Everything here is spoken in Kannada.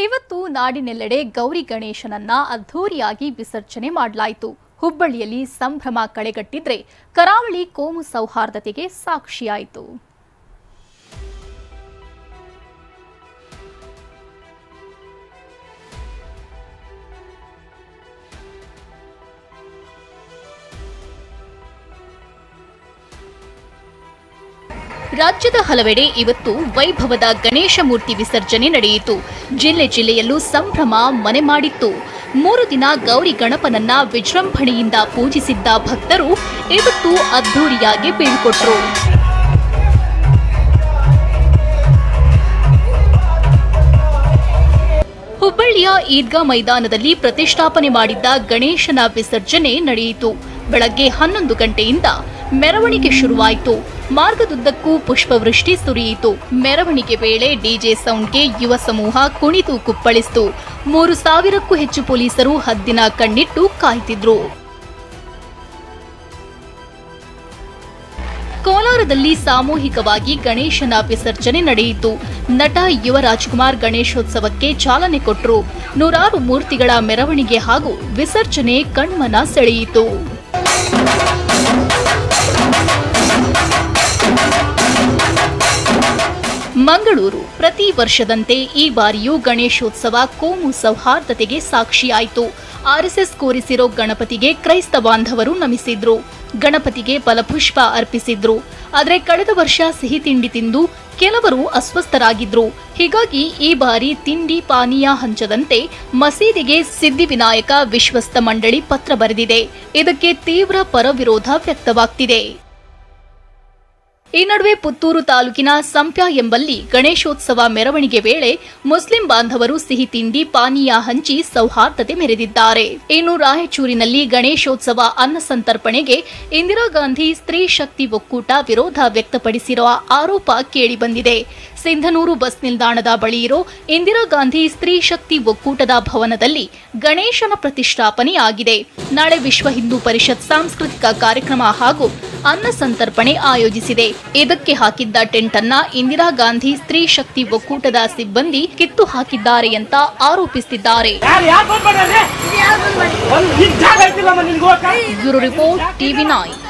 ಇವತ್ತು ನಾಡಿನೆಲ್ಲೆಡೆ ಗೌರಿ ಗಣೇಶನನ್ನ ಅದ್ಧೂರಿಯಾಗಿ ವಿಸರ್ಜನೆ ಮಾಡಲಾಯಿತು. ಹುಬ್ಬಳ್ಳಿಯಲ್ಲಿ ಸಂಭ್ರಮ ಕಳೆಗಟ್ಟಿದ್ರೆ ಕರಾವಳಿ ಕೋಮು ಸೌಹಾರ್ದತೆಗೆ ಸಾಕ್ಷಿಯಾಯಿತು. ರಾಜ್ಯದ ಹಲವೆಡೆ ಇವತ್ತು ವೈಭವದ ಗಣೇಶ ಮೂರ್ತಿ ವಿಸರ್ಜನೆ ನಡೆಯಿತು. ಜಿಲ್ಲೆಯಲ್ಲೂ ಸಂಭ್ರಮ ಮನೆ ಮಾಡಿತ್ತು. 3 ದಿನ ಗೌರಿ ಗಣಪನನ್ನ ವಿಜೃಂಭಣೆಯಿಂದ ಪೂಜಿಸಿದ್ದ ಭಕ್ತರು ಇವತ್ತು ಅದ್ಧೂರಿಯಾಗಿ ಬೀಳ್ಕೊಟ್ರು. ಹುಬ್ಬಳ್ಳಿಯ ಈದ್ಗಾ ಮೈದಾನದಲ್ಲಿ ಪ್ರತಿಷ್ಠಾಪನೆ ಮಾಡಿದ್ದ ಗಣೇಶನ ವಿಸರ್ಜನೆ ನಡೆಯಿತು. ಬೆಳಗ್ಗೆ 11 ಗಂಟೆಯಿಂದ ಮೆರವಣಿಗೆ ಶುರುವಾಯಿತು. ಮಾರ್ಗದುದ್ದಕ್ಕೂ ಪುಷ್ಪವೃಷ್ಟಿ ಸುರಿಯಿತು. ಮೆರವಣಿಗೆ ವೇಳೆ ಡಿಜೆ ಸೌಂಡ್ಗೆ ಯುವ ಸಮೂಹ ಕುಣಿದು ಕುಪ್ಪಳಿಸಿತು. 3000ಕ್ಕೂ ಹೆಚ್ಚು ಪೊಲೀಸರು ಹದ್ದಿನ ಕಣ್ಣಿಟ್ಟು ಕಾಯ್ತಿದ್ರು. ಕೋಲಾರದಲ್ಲಿ ಸಾಮೂಹಿಕವಾಗಿ ಗಣೇಶನ ವಿಸರ್ಜನೆ ನಡೆಯಿತು. ನಟ ಯುವ ರಾಜ್ಕುಮಾರ್ ಗಣೇಶೋತ್ಸವಕ್ಕೆ ಚಾಲನೆ ಕೊಟ್ಟರು. ನೂರಾರು ಮೂರ್ತಿಗಳ ಮೆರವಣಿಗೆ ಹಾಗೂ ವಿಸರ್ಜನೆ ಕಣ್ಮನ ಸೆಳೆಯಿತು. ಮಂಗಳೂರು ಪ್ರತಿ ವರ್ಷದಂತೆ ಈ ಬಾರಿಯೂ ಗಣೇಶೋತ್ಸವ ಕೋಮು ಸೌಹಾರ್ದತೆಗೆ ಸಾಕ್ಷಿಯಾಯಿತು. ಆರ್ಎಸ್ಎಸ್ ಕೂರಿಸಿರೋ ಗಣಪತಿಗೆ ಕ್ರೈಸ್ತ ಬಾಂಧವರು ನಮಿಸಿದ್ರು. ಗಣಪತಿಗೆ ಫಲಪುಷ್ಪ ಅರ್ಪಿಸಿದ್ರು. ಆದರೆ ಕಳೆದ ವರ್ಷ ಸಿಹಿ ತಿಂಡಿ ತಿಂದು ಕೆಲವರು ಅಸ್ವಸ್ಥರಾಗಿದ್ರು. ಹೀಗಾಗಿ ಈ ಬಾರಿ ತಿಂಡಿ ಪಾನೀಯ ಹಂಚದಂತೆ ಮಸೀದಿಗೆ ಸಿದ್ಧಿವಿನಾಯಕ ವಿಶ್ವಸ್ತ ಮಂಡಳಿ ಪತ್ರ ಬರೆದಿದೆ. ಇದಕ್ಕೆ ತೀವ್ರ ಪರವಿರೋಧ ವ್ಯಕ್ತವಾಗ್ತಿದೆ. ಈ ನಡುವೆ ಪುತ್ತೂರು ತಾಲೂಕಿನ ಸಂಪ್ಯ ಎಂಬಲ್ಲಿ ಗಣೇಶೋತ್ಸವ ಮೆರವಣಿಗೆ ವೇಳೆ ಮುಸ್ಲಿಂ ಬಾಂಧವರು ಸಿಹಿ ತಿಂಡಿ ಪಾನೀಯ ಹಂಚಿ ಸೌಹಾರ್ದತೆ ಮೆರೆದಿದ್ದಾರೆ. ಇನ್ನು ರಾಯಚೂರಿನಲ್ಲಿ ಗಣೇಶೋತ್ಸವ ಅನ್ನ ಸಂತರ್ಪಣೆಗೆ ಇಂದಿರಾ ಗಾಂಧಿ ಸ್ತ್ರೀ ಶಕ್ತಿ ಒಕ್ಕೂಟ ವಿರೋಧ ವ್ಯಕ್ತಪಡಿಸಿರುವ ಆರೋಪ ಕೇಳಿಬಂದಿದೆ. ಸಿಂಧನೂರು ಬಸ್ ನಿಲ್ದಾಣದ ಬಳಿ ಇರೋ ಇಂದಿರಾ ಗಾಂಧಿ ಸ್ತ್ರೀ ಶಕ್ತಿ ಒಕ್ಕೂಟದ ಭವನದಲ್ಲಿ ಗಣೇಶನ ಪ್ರತಿಷ್ಠಾಪನೆಯಾಗಿದೆ. ನಾಳೆ ವಿಶ್ವ ಹಿಂದೂ ಪರಿಷತ್ ಸಾಂಸ್ಕೃತಿಕ ಕಾರ್ಯಕ್ರಮ ಹಾಗೂ ಅನ್ನ ಸಂತರ್ಪಣೆ ಆಯೋಜಿಸಿದೆ. ಇದಕ್ಕೆ ಹಾಕಿದ್ದ ಟೆಂಟ್ ಅನ್ನ ಇಂದಿರಾ ಗಾಂಧಿ ಸ್ತ್ರೀ ಶಕ್ತಿ ಒಕ್ಕೂಟದ ಸಿಬ್ಬಂದಿ ಕಿತ್ತು ಹಾಕಿದ್ದಾರೆ ಅಂತ ಆರೋಪಿಸುತ್ತಿದ್ದಾರೆ. Bureau report, TV9.